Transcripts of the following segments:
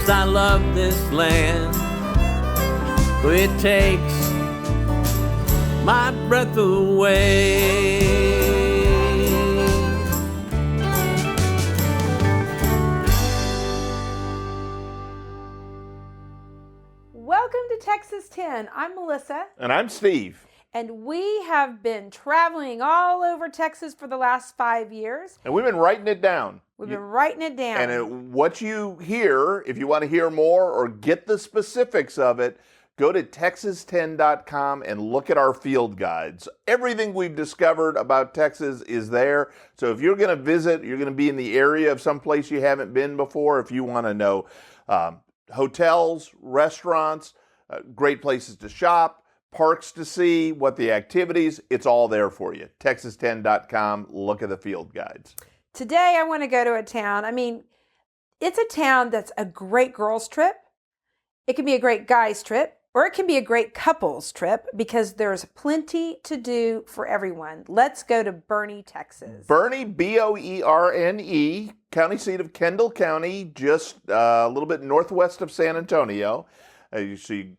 Yes, I love this land. It takes my breath away. Welcome to Texas 10. I'm Melissa. And I'm Steve. And we have been traveling all over Texas for the last 5 years. And we've been writing it down. We've been writing it down. And what you hear, if you want to hear more or get the specifics of it, go to texas10.com and look at our field guides. Everything we've discovered about Texas is there. So if you're going to visit, you're going to be in the area of some place you haven't been before, if you want to know hotels, restaurants, great places to shop, parks to see, what the activities, it's all there for you. texas10.com, look at the field guides. Today I want to go to a town. I mean, it's a town that's a great girls' trip. It can be a great guys' trip, or it can be a great couples trip because there's plenty to do for everyone. Let's go to Boerne, Texas. Boerne, B-O-E-R-N-E, county seat of Kendall County, just a little bit northwest of San Antonio. You see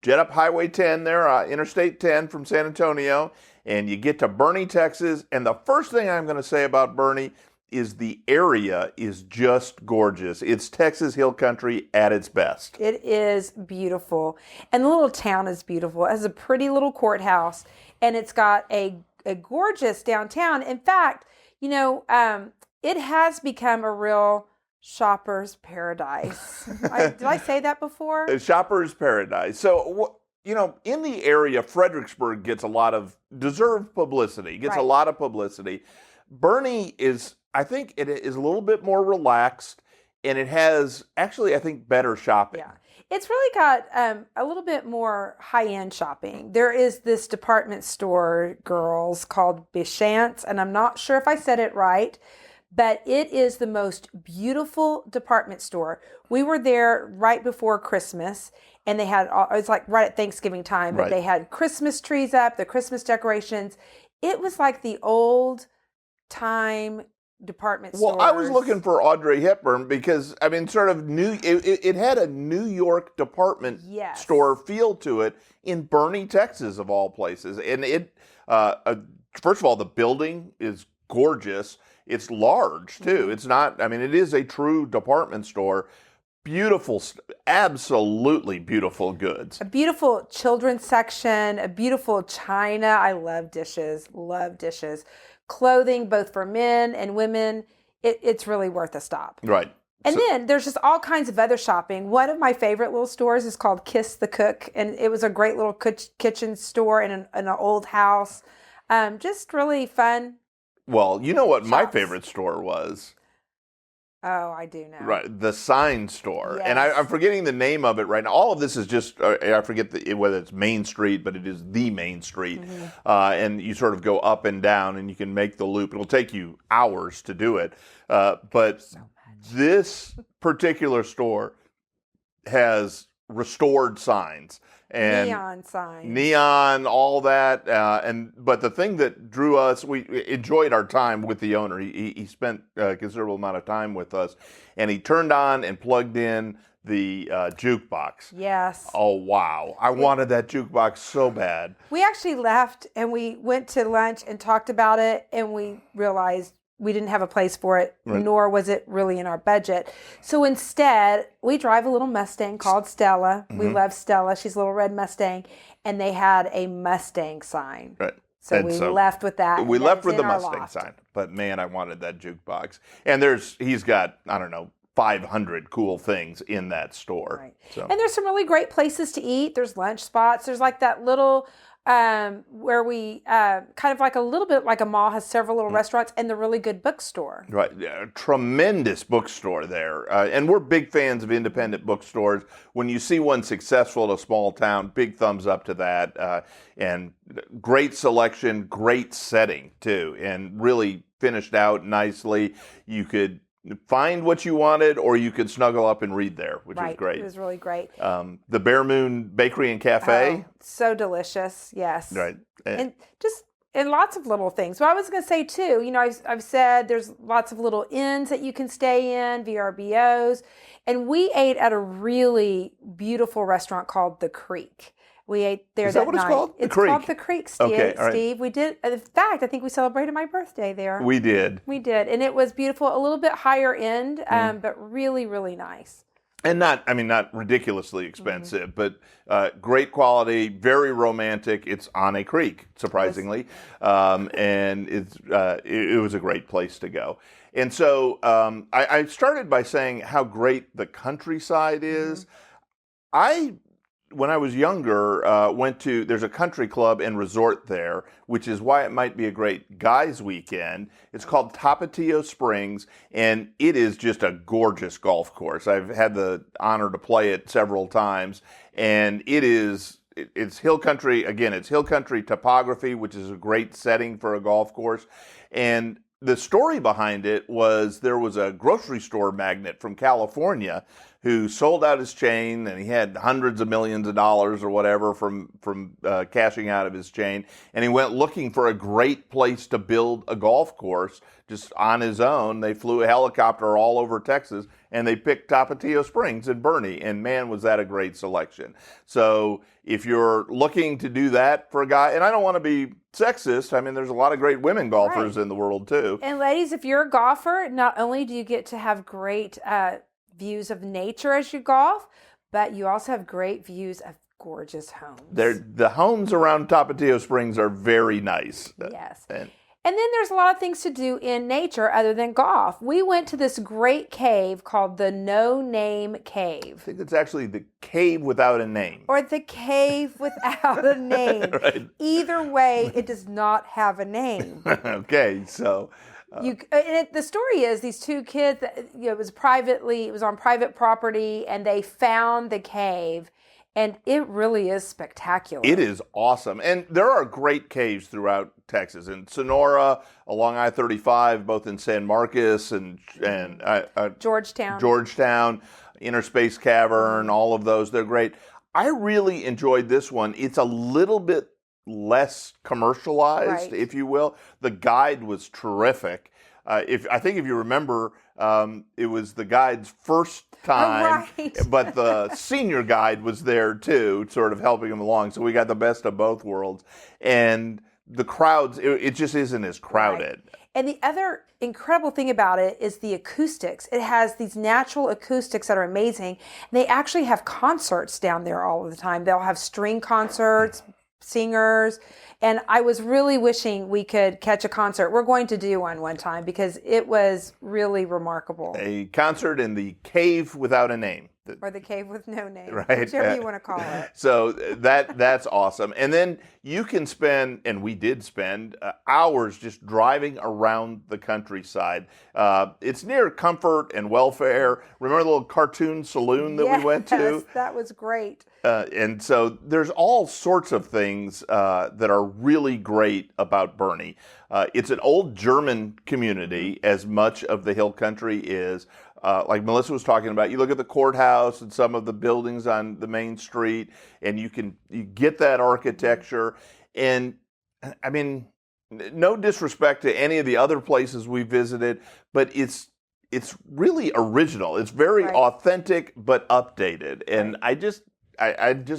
jet up Highway 10 there, Interstate 10 from San Antonio, and you get to Boerne, Texas. And the first thing I'm going to say about Boerne is the area is just gorgeous. It's Texas Hill Country at its best. It is beautiful. And the little town is beautiful. It has a pretty little courthouse, and it's got a gorgeous downtown. In fact, you know, it has become a real shopper's paradise. Did I say that before? A shopper's paradise. So, you know, in the area, Fredericksburg gets a lot of deserved publicity, gets a lot of publicity. Boerne is, I think it is a little bit more relaxed, and it has actually, I think, better shopping. Yeah. It's really got a little bit more high-end shopping. There is this department store, girls, called Bishant's, and I'm not sure if I said it right, but it is the most beautiful department store. We were there right before Christmas, and they had, it was like right at Thanksgiving time, but they had Christmas trees up, the Christmas decorations. It was like the old time department stores. Well, I was looking for Audrey Hepburn because, I mean, sort of it had a New York department store feel to it in Boerne, Texas, of all places. And it, first of all, the building is gorgeous. It's large, too. It's not, I mean, it is a true department store. Beautiful, absolutely beautiful goods. A beautiful children's section, a beautiful china. I love dishes, love dishes. Clothing, both for men and women. It's really worth a stop. Right. And then there's just all kinds of other shopping. One of my favorite little stores is called Kiss the Cook, and it was a great little kitchen store in an old house. Just really fun. Well, you know what my favorite store was? Oh, I do know. Right, the sign store. Yes. And I'm forgetting the name of it right now. All of this is just, I forget whether it's Main Street, but it is the Main Street. Mm-hmm. And you sort of go up and down, and you can make the loop. It'll take you hours to do it. But this particular store has restored signs. And neon signs. Neon, all that. But the thing that drew us, we enjoyed our time with the owner. He spent a considerable amount of time with us. And he turned on and plugged in the jukebox. Yes. Oh, wow. I wanted that jukebox so bad. We actually left and we went to lunch and talked about it, and we realized we didn't have a place for it, nor was it really in our budget. So instead, we drive a little Mustang called Stella. Mm-hmm. We love Stella. She's a little red Mustang. And they had a Mustang sign. Right. So we left with that. We left with the Mustang sign. But man, I wanted that jukebox. And he's got, I don't know, 500 cool things in that store. Right. So. And there's some really great places to eat. There's lunch spots. There's like that little... where we kind of like a little bit like a mall has several little restaurants and the really good bookstore. Right, yeah, tremendous bookstore there, and we're big fans of independent bookstores. When you see one successful in a small town, big thumbs up to that. And great selection, great setting too, and really finished out nicely. You could find what you wanted, or you could snuggle up and read there, which is great. It was really great. The Bear Moon Bakery and Cafe. Oh, so delicious, yes. Right. And just, and lots of little things. But I was going to say too, I've said there's lots of little inns that you can stay in, VRBOs, and we ate at a really beautiful restaurant called The Creek. We ate there that night. Is that what it's called? It's called The Creek, Steve. Okay, all right. Steve. We did. In fact, I think we celebrated my birthday there. We did. We did, and it was beautiful. A little bit higher end, but really, really nice. And not ridiculously expensive, but great quality, very romantic. It's on a creek, surprisingly, and it was a great place to go. And so I started by saying how great the countryside is. When I was younger, there's a country club and resort there, which is why it might be a great guys' weekend. It's called Tapatio Springs, and it is just a gorgeous golf course. I've had the honor to play it several times, and it's hill country. Again, it's hill country topography, which is a great setting for a golf course. And the story behind it was there was a grocery store magnate from California who sold out his chain, and he had hundreds of millions of dollars or whatever from cashing out of his chain. And he went looking for a great place to build a golf course just on his own. They flew a helicopter all over Texas, and they picked Tapatio Springs in Boerne. And man, was that a great selection. So if you're looking to do that for a guy, and I don't want to be sexist, I mean, there's a lot of great women golfers in the world too. And ladies, if you're a golfer, not only do you get to have great views of nature as you golf, but you also have great views of gorgeous homes. The homes around Tapatio Springs are very nice. Yes. And then there's a lot of things to do in nature other than golf. We went to this great cave called the No Name Cave. I think it's actually the cave without a name. Or the cave without a name. Right. Either way, it does not have a name. Okay, so... the story is these two kids, it was on private property, and they found the cave, and it really is spectacular. It is awesome. And there are great caves throughout Texas. In Sonora, along I-35, both in San Marcos and Georgetown, Inner Space Cavern, all of those, they're great. I really enjoyed this one. It's a little bit less commercialized, if you will. The guide was terrific. I think if you remember, it was the guide's first time, but the senior guide was there too, sort of helping him along. So we got the best of both worlds. And the crowds, it just isn't as crowded. Right. And the other incredible thing about it is the acoustics. It has these natural acoustics that are amazing. They actually have concerts down there all of the time. They'll have string concerts, singers, and I was really wishing we could catch a concert. We're going to do one time because it was really remarkable. A concert in the cave without a name. Or the cave with no name, right? Whichever you want to call it. So that's awesome. And then you can spend, and we did spend, hours just driving around the countryside. It's near Comfort and Welfare. Remember the little cartoon saloon that we went to? Yes, that was great. And so there's all sorts of things that are really great about Boerne. It's an old German community, as much of the hill country is. Like Melissa was talking about, you look at the courthouse and some of the buildings on the main street, and you get that architecture. And I mean, no disrespect to any of the other places we visited, but it's really original. It's very authentic but updated, and I just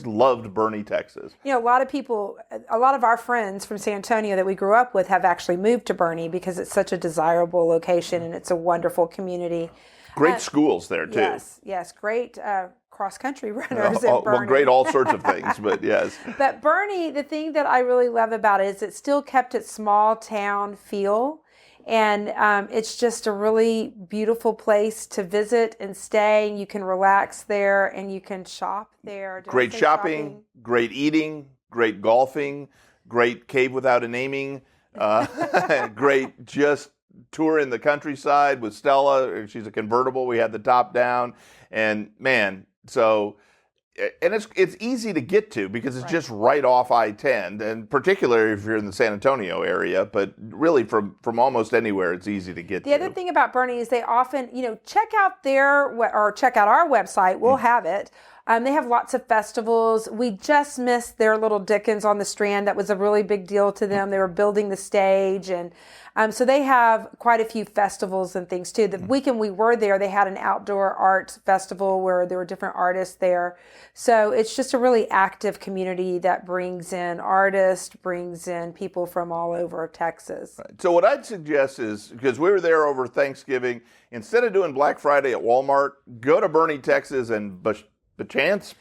loved Boerne, Texas. A lot of our friends from San Antonio that we grew up with have actually moved to Boerne because it's such a desirable location and it's a wonderful community. Great schools there, too. Yes. Great cross-country runners in Boerne. Well, great all sorts of things, but yes. But Boerne, the thing that I really love about it is it still kept its small town feel. And it's just a really beautiful place to visit and stay. You can relax there and you can shop there. Great shopping, great eating, great golfing, great cave without a naming, great just tour in the countryside with Stella. She's a convertible. We had the top down. And man, and it's easy to get to because it's just right off I-10, and particularly if you're in the San Antonio area, but really from almost anywhere, it's easy to get to. The other thing about Boerne is they often, check out our website. We'll have it. They have lots of festivals. We just missed their little Dickens on the Strand. That was a really big deal to them. They were building the stage, and so they have quite a few festivals and things too. The weekend we were there, they had an outdoor art festival where there were different artists there. So it's just a really active community that brings in artists, brings in people from all over Texas. Right. So what I'd suggest is, because we were there over Thanksgiving, instead of doing Black Friday at Walmart, go to Boerne, Texas, and Bechance?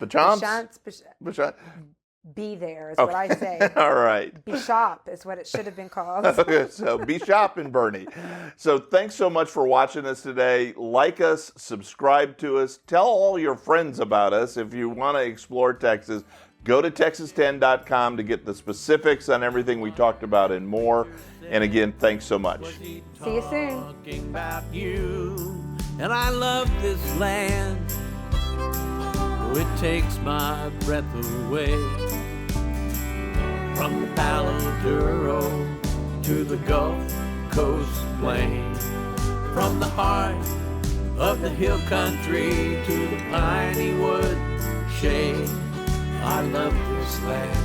Be there is what I say. All right. Be shop is what it should have been called. Okay, so be shop in Boerne. So thanks so much for watching us today. Like us, subscribe to us, tell all your friends about us. If you want to explore Texas, go to texas10.com to get the specifics on everything we talked about and more. And again, thanks so much. See you soon. Talking about you, and I love this land. It takes my breath away. From the Palo Duro to the Gulf Coast plain, from the heart of the hill country to the piney wood shade, I love this land.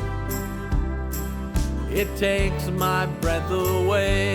It takes my breath away.